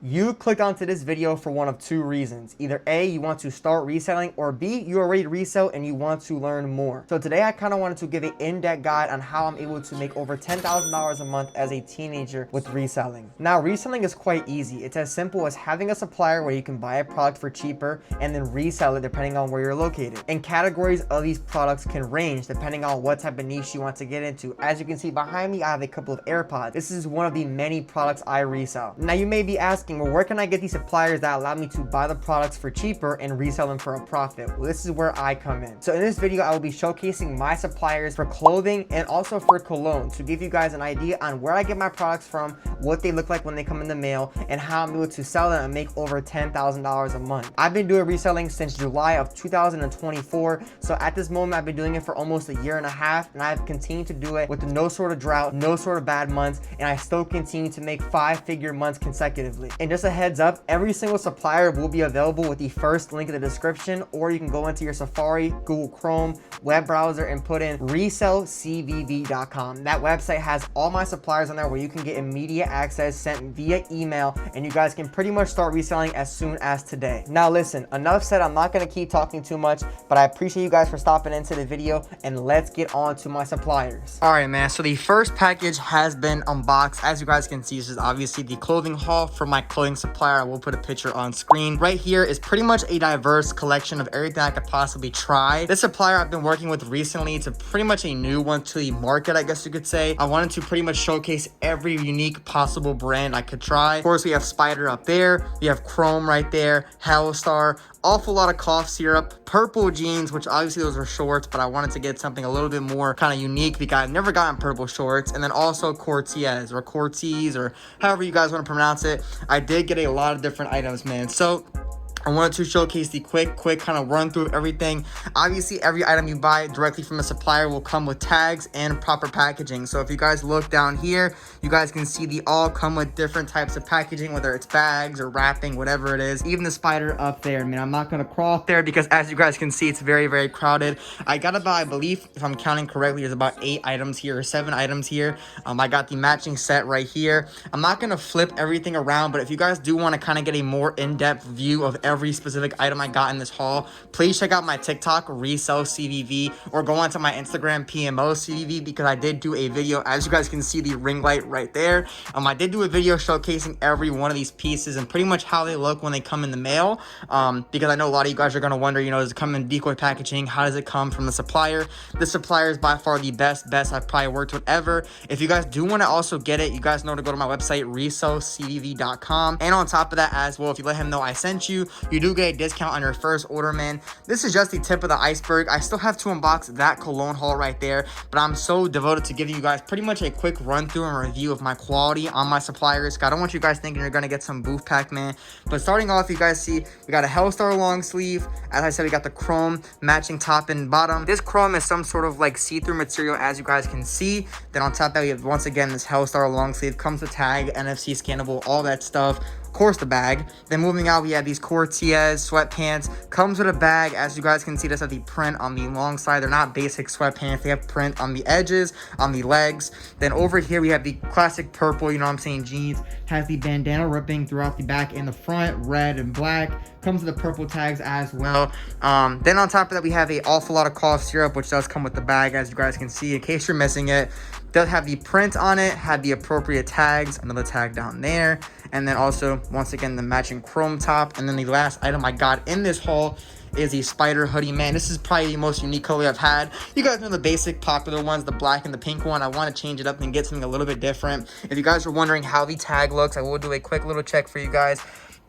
You clicked onto this video for one of two reasons. Either A, you want to start reselling, or B, you already resell and you want to learn more. So today I kind of wanted to give an in-depth guide on how I'm able to make over $10,000 a month as a teenager with reselling. Now, reselling is quite easy. It's as simple as having a supplier where you can buy a product for cheaper and then resell it depending on where you're located. And categories of these products can range depending on what type of niche you want to get into. As you can see behind me, I have a couple of AirPods. This is one of the many products I resell. Now, you may be asking, well, where can I get these suppliers that allow me to buy the products for cheaper and resell them for a profit? Well, this is where I come in. So in this video, I will be showcasing my suppliers for clothing and also for cologne to give you guys an idea on where I get my products from, what they look like when they come in the mail, and how I'm able to sell them and make over $10,000 a month. I've been doing reselling since July of 2024. So at this moment, I've been doing it for almost a year and a half, and I've continued to do it with no sort of drought, no sort of bad months, and I still continue to make 5-figure months consecutively. And just a heads up, every single supplier will be available with the first link in the description, or you can go into your Safari, Google Chrome, web browser and put in resellcvv.com. That website has all my suppliers on there where you can get immediate access sent via email, and you guys can pretty much start reselling as soon as today. Now listen, enough said. I'm not going to keep talking too much, but I appreciate you guys for stopping into the video, and let's get on to my suppliers. All right, man. So the first package has been unboxed. As you guys can see, this is obviously the clothing haul for my clothing supplier. I will put a picture on screen. Right here is pretty much a diverse collection of everything I could possibly try. This supplier I've been working with recently, it's a pretty much a new one to the market, I guess you could say. I wanted to pretty much showcase every unique possible brand I could try. Of course, we have Spider up there, we have Chrome right there, Hellstar, awful lot of cough syrup, purple jeans, which obviously those are shorts, but I wanted to get something a little bit more kind of unique because I've never gotten purple shorts. And then also Cortez or Cortez or however you guys want to pronounce it. I did get a lot of different items, man. So I wanted to showcase the quick kind of run through of everything. Obviously, every item you buy directly from a supplier will come with tags and proper packaging. So if you guys look down here, you guys can see they all come with different types of packaging, whether it's bags or wrapping, whatever it is. Even the Spider up there, man, I'm not going to crawl up there because as you guys can see, it's very crowded. I got about, I believe, if I'm counting correctly, there's about 8 items here or 7 items here. I got the matching set right here. I'm not going to flip everything around, but if you guys do want to kind of get a more in-depth view of every specific item I got in this haul, please check out my TikTok, RESELLCVV, or go onto my Instagram, PMOCVV, because I did do a video. As you guys can see, the ring light right there. I did do a video showcasing every one of these pieces and pretty much how they look when they come in the mail, because I know a lot of you guys are going to wonder, you know, does it come in decoy packaging? How does it come from the supplier? This supplier is by far the best I've probably worked with ever. If you guys do want to also get it, you guys know to go to my website, resellcvv.com, and on top of that as well, if you let him know I sent you, you do get a discount on your first order, man. This is just the tip of the iceberg. I still have to unbox that cologne haul right there, but I'm so devoted to giving you guys pretty much a quick run through and review of my quality on my suppliers. I don't want you guys thinking you're gonna get some booth pack, man. But starting off, you guys see we got a Hellstar long sleeve. As I said, we got the Chrome matching top and bottom. This Chrome is some sort of like see-through material, as you guys can see. Then on top of that, we have once again this Hellstar long sleeve, comes with tag, NFC scannable, all that stuff. Of course, the bag. Then moving out, we have these Cortez sweatpants. Comes with a bag. As you guys can see, this has the print on the long side. They're not basic sweatpants. They have print on the edges, on the legs. Then over here, we have the classic purple, you know what I'm saying, jeans. Has the bandana ripping throughout the back and the front, red and black. Comes with the purple tags as well. Then on top of that, we have an awful lot of cough syrup, which does come with the bag, as you guys can see, in case you're missing it. Does have the print on it, had the appropriate tags, another tag down there, and then also once again the matching Chrome top. And then the last item I got in this haul is the Spider hoodie, man. This is probably the most unique color I've had. You guys know the basic popular ones, the black and the pink one. I want to change it up and get something a little bit different. If you guys are wondering how the tag looks, I will do a quick little check for you guys.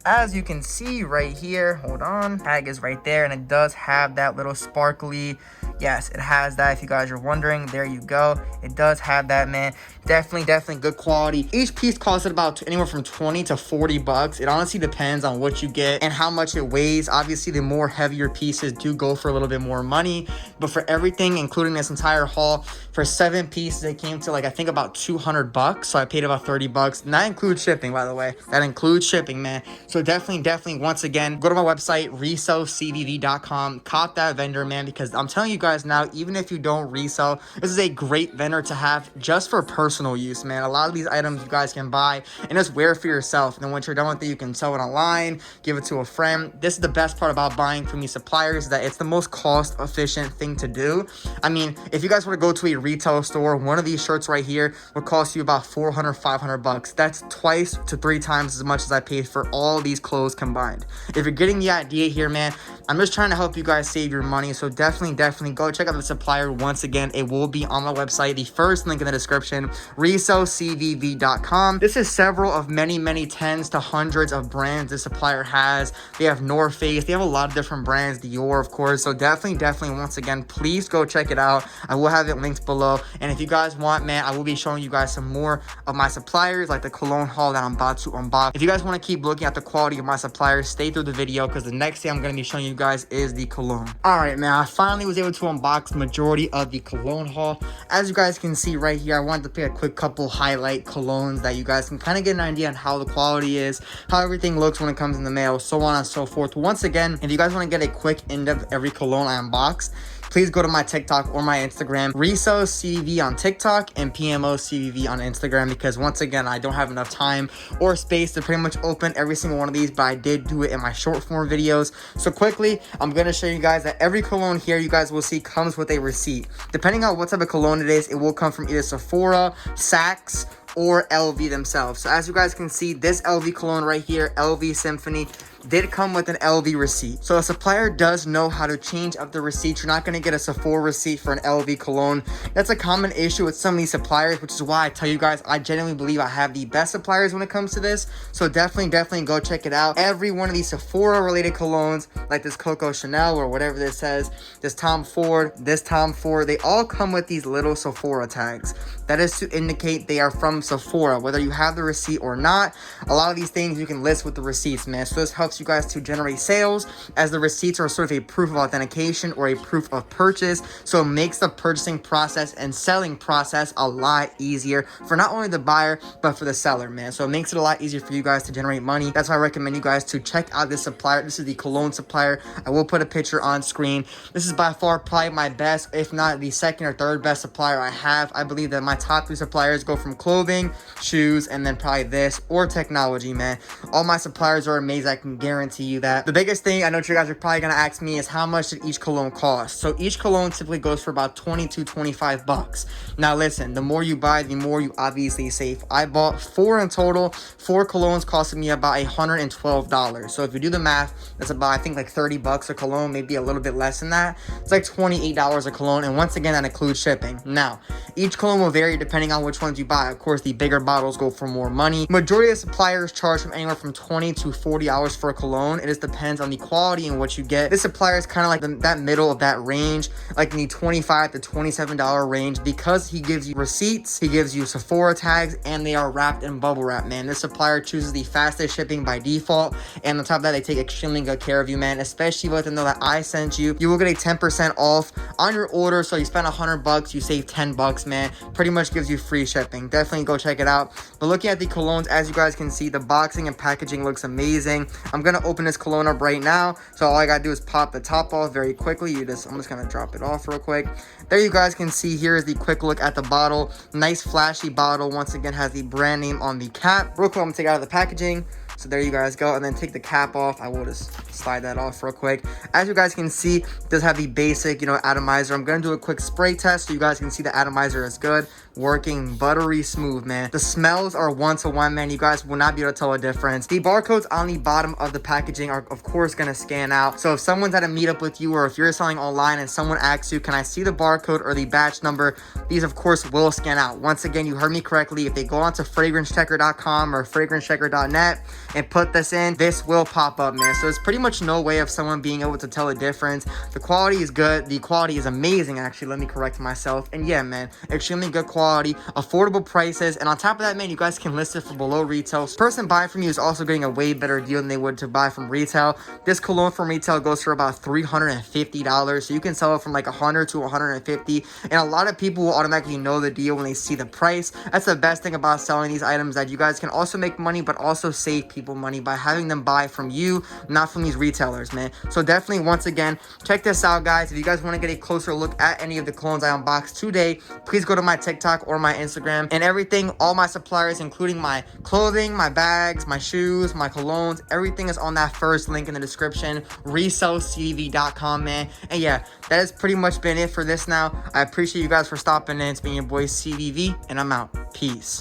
As you can see right here, hold on, tag is right there, and it does have that little sparkly, yes, it has that. If you guys are wondering, there you go, it does have that, man. Definitely good quality. Each piece costed about anywhere from 20 to 40 bucks. It honestly depends on what you get and how much it weighs. Obviously, the more heavier pieces do go for a little bit more money, but for everything, including this entire haul, for 7 pieces, it came to like, I think about 200 bucks. So I paid about 30 bucks, and that includes shipping, by the way. That includes shipping, man. So definitely, once again, go to my website, resellcvv.com, cop that vendor, man, because I'm telling you guys now, even if you don't resell, this is a great vendor to have just for personal use, man. A lot of these items you guys can buy and just wear for yourself. And then once you're done with it, you can sell it online, give it to a friend. This is the best part about buying from these suppliers, that it's the most cost efficient thing to do. I mean, if you guys were to go to a retail store, one of these shirts right here would cost you about 400, 500 bucks. That's twice to 3 times as much as I paid for all these clothes combined. If you're getting the idea here, man, I'm just trying to help you guys save your money. So definitely go check out the supplier. Once again, it will be on my website, the first link in the description, resellcvv.com. This is several of many tens to hundreds of brands this supplier has. They have North Face, they have a lot of different brands, Dior, of course. So definitely, once again, please go check it out. I will have it linked below. And if you guys want, man, I will be showing you guys some more of my suppliers, like the Cologne haul that I'm about to unbox. If you guys want to keep looking at the quality of my suppliers, stay through the video, because the next thing I'm going to be showing you guys is the Cologne. All right, man, I finally was able to unbox the majority of the Cologne haul. As you guys can see right here, I wanted to pick a quick couple highlight colognes that you guys can kind of get an idea on how the quality is, how everything looks when it comes in the mail, so on and so forth. Once again, if you guys want to get a quick in-depth every cologne I unboxed, please go to my TikTok or my Instagram, RESELLERS on TikTok and PMOCVV on Instagram, because once again, I don't have enough time or space to pretty much open every single one of these, but I did do it in my short form videos. So quickly, I'm going to show you guys that every cologne here you guys will see comes with a receipt. Depending on what type of cologne it is, it will come from either Sephora, Saks, or LV themselves. So as you guys can see, this LV cologne right here, LV Symphony, did come with an LV receipt. So a supplier does know how to change up the receipts. You're not going to get a Sephora receipt for an LV cologne. That's a common issue with some of these suppliers, which is why I tell you guys, I genuinely believe I have the best suppliers when it comes to this. So definitely go check it out. Every one of these Sephora related colognes, like this Coco Chanel or whatever this says, this Tom Ford, they all come with these little Sephora tags. That is to indicate they are from Sephora, whether you have the receipt or not. A lot of these things you can list with the receipts, man. So this helps you guys to generate sales, as the receipts are sort of a proof of authentication or a proof of purchase. So it makes the purchasing process and selling process a lot easier for not only the buyer, but for the seller, man. So it makes it a lot easier for you guys to generate money. That's why I recommend you guys to check out this supplier. This is the Cologne supplier. I will put a picture on screen. This is by far probably my best, if not the second or third best supplier I have. I believe that my top 3 suppliers go from clothing, shoes, and then probably this, or technology, man. All my suppliers are amazing. I can guarantee you that. The biggest thing I know you guys are probably gonna ask me is how much did each cologne cost. So each cologne typically goes for about 20 to 25 bucks. Now listen, the more you buy, the more you obviously save. I bought 4 in total. 4 colognes costed me about $112. So if you do the math, that's about, I think, like 30 bucks a cologne, maybe a little bit less than that. It's like $28 a cologne, and once again, that includes shipping. Now, each cologne will vary depending on which ones you buy. Of course, the bigger bottles go for more money. Majority of suppliers charge from anywhere from $20 to $40 for a cologne. It just depends on the quality and what you get. This supplier is kind of like that middle of that range, like in the $25 to $27 range, because he gives you receipts, he gives you Sephora tags, and they are wrapped in bubble wrap, man. This supplier chooses the fastest shipping by default, and on top of that, they take extremely good care of you, man. Especially let them know that I sent you. You will get a 10% off on your order. So you spend 100 bucks, you save 10 bucks, man. Pretty much gives you free shipping. Definitely go check it out. But looking at the colognes, as you guys can see, the boxing and packaging looks amazing. I'm gonna open this cologne up right now. So all I gotta do is pop the top off very quickly. I'm just gonna drop it off real quick. There you guys can see, here is the quick look at the bottle. Nice flashy bottle. Once again, has the brand name on the cap. Real quick, I'm gonna take it out of the packaging. So there you guys go, and then take the cap off. I will just slide that off real quick. As you guys can see, it does have the basic, atomizer. I'm gonna do a quick spray test so you guys can see the atomizer is good, working buttery smooth, man. The smells are 1-to-1, man. You guys will not be able to tell a difference. The barcodes on the bottom of the packaging are of course gonna scan out. So if someone's at a meetup with you, or if you're selling online and someone asks you, can I see the barcode or the batch number, these of course will scan out. Once again, you heard me correctly. If they go onto fragrancechecker.com or fragrancechecker.net and put this in, this will pop up, man. So there's pretty much no way of someone being able to tell a difference. The quality is good. The quality is amazing, actually. Let me correct myself. And yeah, man, extremely good quality, affordable prices, and on top of that, man, you guys can list it for below retail. So person buying from you is also getting a way better deal than they would to buy from retail. This cologne from retail goes for about $350, so you can sell it from like $100 to $150, and a lot of people will automatically know the deal when they see the price. That's the best thing about selling these items, that you guys can also make money but also save people people money by having them buy from you, not from these retailers, man. So definitely, once again, check this out, guys. If you guys want to get a closer look at any of the colognes I unboxed today, please go to my TikTok or my Instagram, and everything, all my suppliers, including my clothing, my bags, my shoes, my colognes, everything is on that first link in the description, resellcdv.com, man. And yeah, that has pretty much been it for this now. I appreciate you guys for stopping in. It's been your boy CDV, and I'm out. Peace.